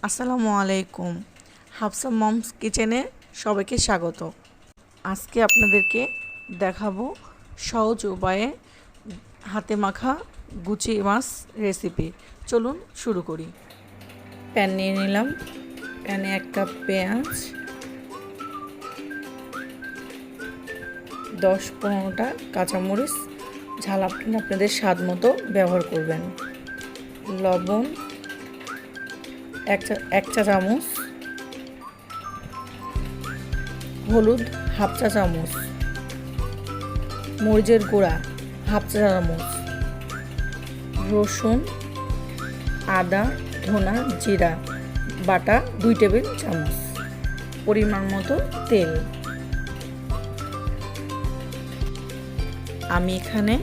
আসসালামু আলাইকুম। হাফসা মমস কিচেনে সবাইকে স্বাগত। আজকে আপনাদেরকে দেখাবো সহজ উপায়ে হাতে মাখা গুচি মাছ রেসিপি। চলুন শুরু করি। প্যান নিয়ে নিলাম, প্যানে 1 কাপ পেঁয়াজ, 10-15টা কাঁচামরিচ, ঝাল আপনাদের স্বাদ মতো ব্যবহার করবেন। লবণ 1 চা চামচ, হলুদ 1/2 চা চামচ, মরিচের গুঁড়া 1/2 চা চামচ, রসুন, আদা, ধনা, জিরা বাটা 2 টেবিল চামচ, পরিমাণ মতো তেল। আমি এখানে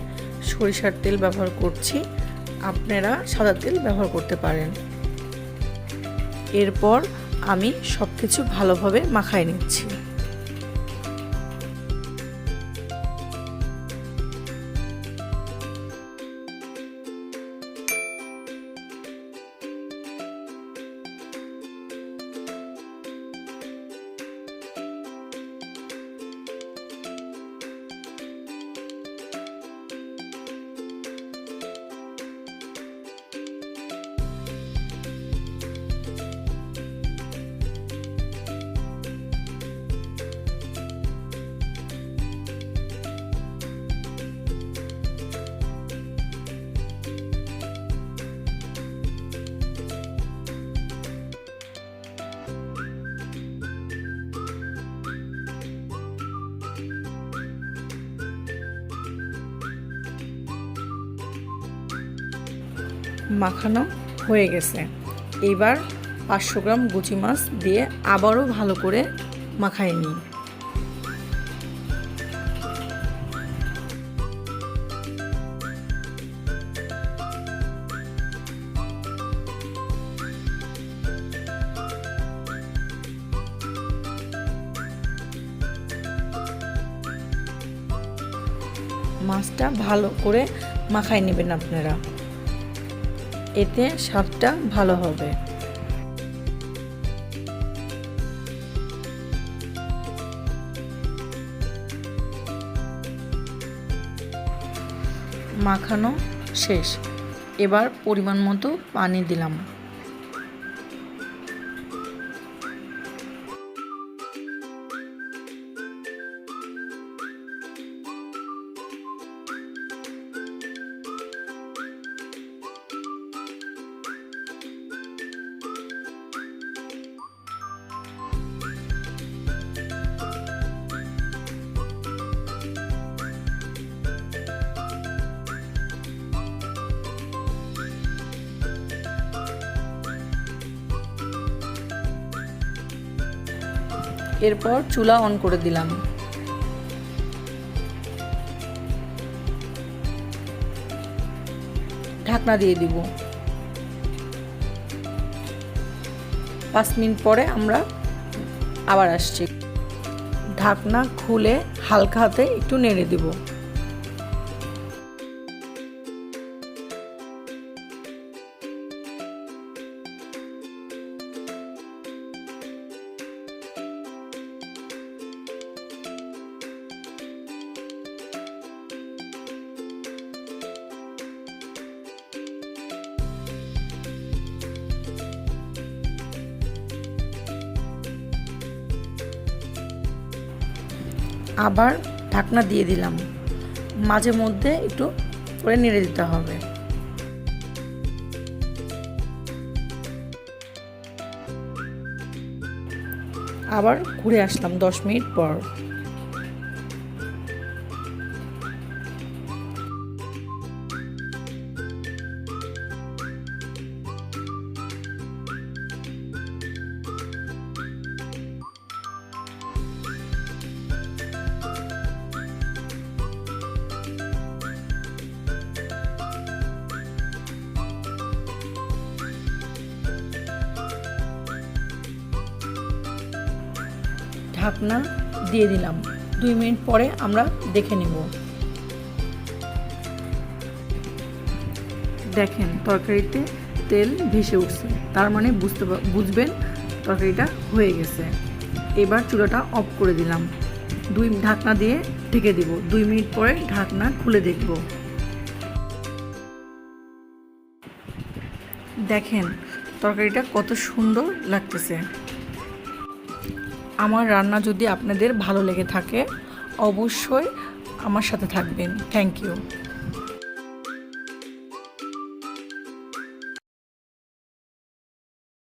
সরিষার তেল ব্যবহার করছি, আপনারা সাদা তেল ব্যবহার করতে পারেন। এরপর আমি সব কিছু ভালোভাবে মাখায় নিচ্ছি। মাখানো হয়ে গেছে। এবার 500 গ্রাম গুচি মাছ দিয়ে আবারও ভালো করে মাখায় নিই। মাছটা ভালো করে মাখায় নেবেন আপনারা, এতে স্বাদটা ভালো হবে। মাখানো শেষ, এবার পরিমাণ মতো পানি দিলাম। এরপর চুলা অন করে দিলাম। ঢাকনা দিয়ে দিব। 5 মিনিট পরে আমরা আবার আসছি। ঢাকনা খুলে হালকা হাতে একটু নেড়ে দিব। আবার ঢাকনা দিয়ে দিলাম। মাঝে মধ্যে একটু করে নেড়ে দিতে হবে। আবার ঘুরে আসলাম 10 মিনিট পর। ঢাকনা দিয়ে দিলাম। 2 মিনিট পরে আমরা দেখে নেব। দেখেন তরকারিতে তেল ভেসে উঠছে, তার মানে বুঝবেন তরকারিটা হয়ে গেছে। এবার চুলাটা অফ করে দিলাম, ঢাকনা দিয়ে ঢেকে দিব। 2 মিনিট পরে ঢাকনা খুলে দেখব। দেখেন তরকারিটা কত সুন্দর লাগতেছে। আমার রান্না যদি আপনাদের ভালো লেগে থাকে অবশ্যই আমার সাথে থাকবেন। Thank you.